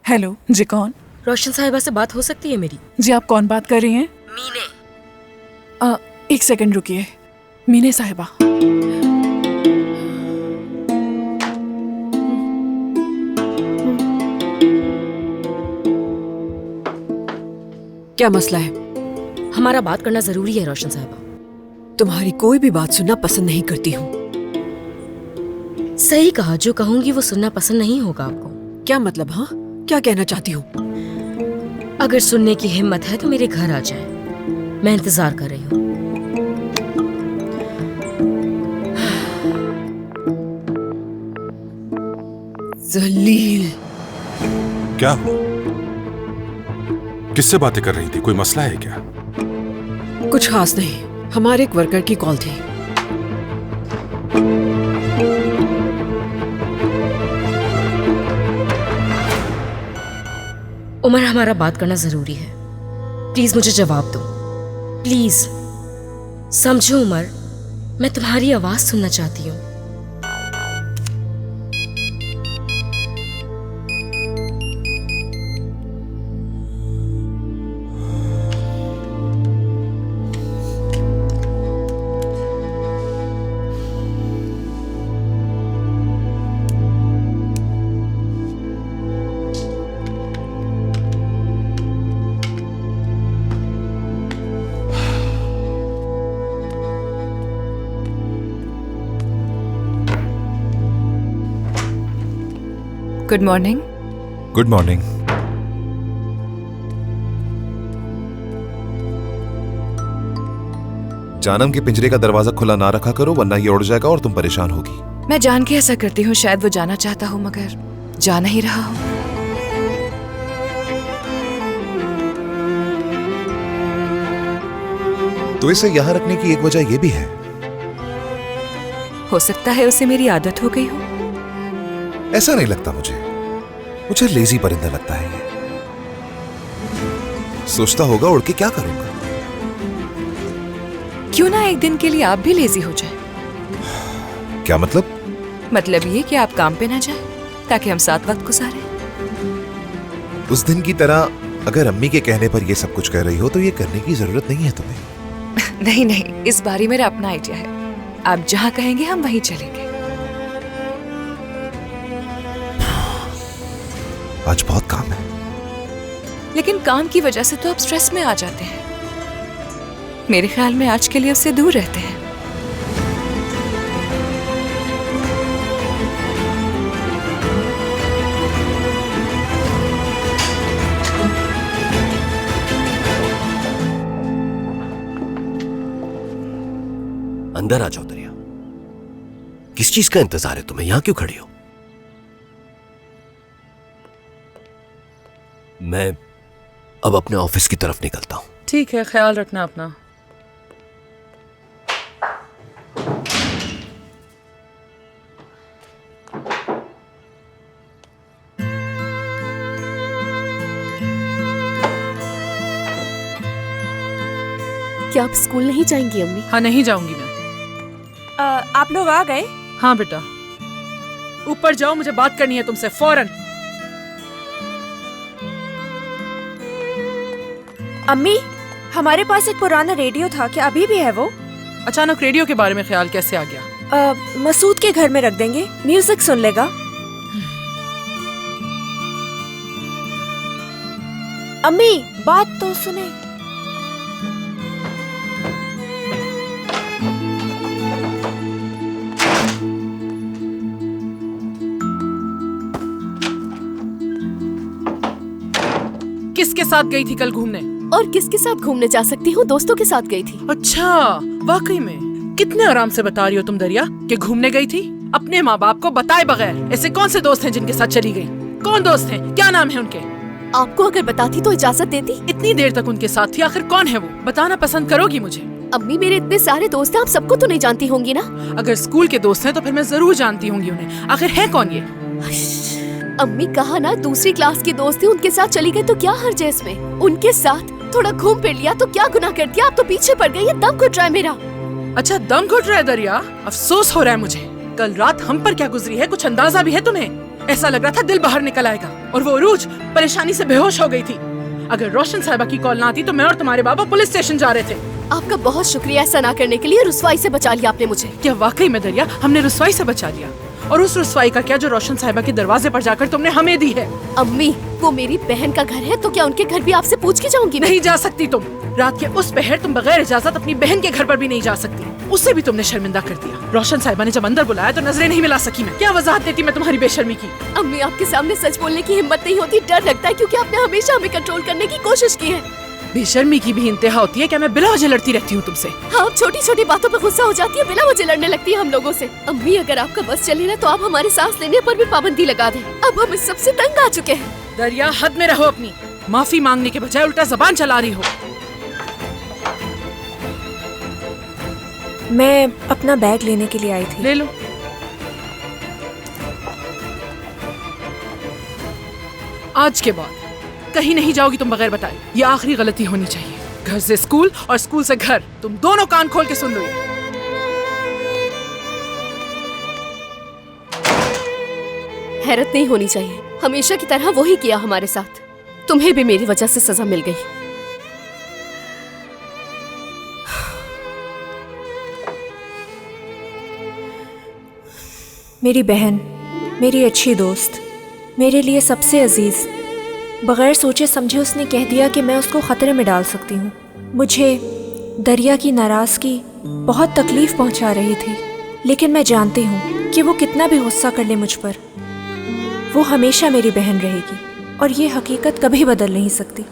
Hello जी, कौन? रोशन साहिबा से बात हो सकती है मेरी? जी, आप कौन बात कर रही हैं? मीने। एक सेकंड रुकिए। मीने साहिबा। क्या मसला है? हमारा बात करना जरूरी है रोशन साहिबा। तुम्हारी कोई भी बात सुनना पसंद नहीं करती हूँ। सही कहा, जो कहूंगी वो सुनना पसंद नहीं होगा आपको। क्या मतलब? हाँ, क्या कहना चाहती हूँ? अगर सुनने की हिम्मत है तो मेरे घर आ जाए, मैं इंतजार कर रही हूँ। जलील। क्या हो? किससे बातें कर रही थी? कोई मसला है क्या? कुछ खास नहीं, हमारे एक वर्कर की कॉल थी। उमर, हमारा बात करना जरूरी है। प्लीज मुझे जवाब दो, प्लीज। समझो उमर, मैं तुम्हारी आवाज सुनना चाहती हूँ। Good morning. Good morning. जानम के पिंजरे का दरवाजा खुला ना रखा करो, वरना ये उड़ जाएगा और तुम परेशान होगी। मैं जान के ऐसा करती हूँ, शायद वो जाना चाहता हूँ मगर जा नहीं रहा हूँ। तो इसे यहाँ रखने की एक वजह यह भी है। हो सकता है उसे मेरी आदत हो गई हो। ऐसा नहीं लगता मुझे लेजी परिंदा लगता है ये। सोचता होगा उड़ के क्या करूंगा। क्यों ना एक दिन के लिए आप भी लेजी हो जाए? क्या मतलब? मतलब ये कि आप काम पे ना जाए ताकि हम साथ वक्त गुजारें। उस दिन की तरह अगर अम्मी के कहने पर ये सब कुछ कह रही हो तो ये करने की जरूरत नहीं है तुम्हें। नहीं नहीं, इस बारी मेरा अपना आइडिया है। आप जहाँ कहेंगे हम वहीं चलेंगे। आज बहुत काम है। लेकिन काम की वजह से तो आप स्ट्रेस में आ जाते हैं। मेरे ख्याल में आज के लिए उससे दूर रहते हैं। अंदर आ जाओ दरिया। किस चीज का इंतजार है तुम्हें? यहां क्यों खड़ी हो? मैं अब अपने ऑफिस की तरफ निकलता हूं। ठीक है, ख्याल रखना अपना। क्या आप स्कूल नहीं जाएंगी अम्मी? हाँ, नहीं जाऊंगी मैं। आप लोग आ गए? हाँ बेटा, ऊपर जाओ, मुझे बात करनी है तुमसे फौरन। अम्मी, हमारे पास एक पुराना रेडियो था, क्या अभी भी है वो? अचानक रेडियो के बारे में ख्याल कैसे आ गया? मसूद के घर में रख देंगे, म्यूजिक सुन लेगा। अम्मी, बात तो सुने। किसके साथ गई थी कल घूमने? और किसके साथ घूमने जा सकती हूँ? दोस्तों के साथ गई थी। अच्छा, वाकई में? कितने आराम से बता रही हो तुम दरिया कि घूमने गई थी अपने माँ बाप को बताए बगैर। ऐसे कौन से दोस्त हैं जिनके साथ चली गई? कौन दोस्त हैं? क्या नाम है उनके? आपको अगर बताती तो इजाजत देती। इतनी देर तक उनके साथ थी, आखिर कौन है वो? बताना पसंद करोगी मुझे? अम्मी, मेरे इतने सारे दोस्त हैं, आप सबको तो नहीं जानती होंगी ना? अगर स्कूल के दोस्त हैं तो फिर मैं जरूर जानती होंगी उन्हें। आखिर है कौन ये? अम्मी, कहा ना दूसरी क्लास के दोस्त थे, उनके साथ चली गई तो क्या हर्ज है इसमें? उनके साथ थोड़ा घूम फिर लिया तो क्या गुनाह कर दिया? आप तो पीछे पड़ गई है, दम घुट रहा है मेरा। अच्छा, दम घुट रहा है दरिया? अफसोस हो रहा है मुझे। कल रात हम पर क्या गुजरी है कुछ अंदाजा भी है तुम्हें? ऐसा लग रहा था दिल बाहर निकल आएगा। और वो उरूज परेशानी से बेहोश हो गई थी। अगर रोशन साहिबा की कॉल ना आती तो मैं और तुम्हारे बाबा पुलिस स्टेशन जा रहे थे। आपका बहुत शुक्रिया ऐसा ना करने के लिए। रुसवाई से बचा लिया आपने मुझे। क्या वाकई में दरिया हमने रुसवाई से बचा लिया? और उस रुसवाई का क्या जो रोशन साहिबा के दरवाजे पर जाकर तुमने हमें दी है? अम्मी, वो मेरी बहन का घर है तो क्या उनके घर भी आपसे पूछ के जाऊंगी? नहीं जा सकती तुम। रात के उस पहर तुम बगैर इजाजत अपनी बहन के घर पर भी नहीं जा सकती। उसे भी तुमने शर्मिंदा कर दिया। रोशन साहिबा ने जब अंदर बुलाया तो नजरें नहीं मिला सकी मैं। क्या वजाहत देती मैं तुम्हारी बेशर्मी की? अम्मी, आपके सामने सच बोलने की हिम्मत नहीं होती, डर लगता है क्योंकि आपने हमेशा हमें कंट्रोल करने की कोशिश की है। बेशर्मी की भी इंतहा होती है क्या? मैं बिला वजह लड़ती रहती हूँ तुमसे। हाँ, छोटी छोटी बातों पर गुस्सा हो जाती है, बिना वजह लड़ने लगती है हम लोगों से। अम्मी, अगर आपका बस चले ना तो आप हमारे सांस लेने पर भी पाबंदी लगा दें। अब हम इस सबसे तंग आ चुके हैं। दरिया, हद में रहो अपनी। माफी मांगने के बजाय उल्टा जबान चला रही हो। मैं अपना बैग लेने के लिए आई थी। ले लो। आज के बाद कहीं नहीं जाओगी तुम बगैर बताए। ये आखिरी गलती होनी चाहिए। घर से स्कूल और स्कूल से घर, तुम दोनों कान खोल के सुन लो ये। हैरत नहीं होनी चाहिए। हमेशा की तरह वही किया हमारे साथ। तुम्हें भी मेरी वजह से सजा मिल गई। मेरी बहन, मेरी अच्छी दोस्त, मेरे लिए सबसे अजीज, बगैर सोचे समझे उसने कह दिया कि मैं उसको खतरे में डाल सकती हूँ। मुझे दरिया की नाराज़गी बहुत तकलीफ पहुँचा रही थी, लेकिन मैं जानती हूँ कि वो कितना भी गुस्सा कर ले मुझ पर, वो हमेशा मेरी बहन रहेगी और ये हकीकत कभी बदल नहीं सकती।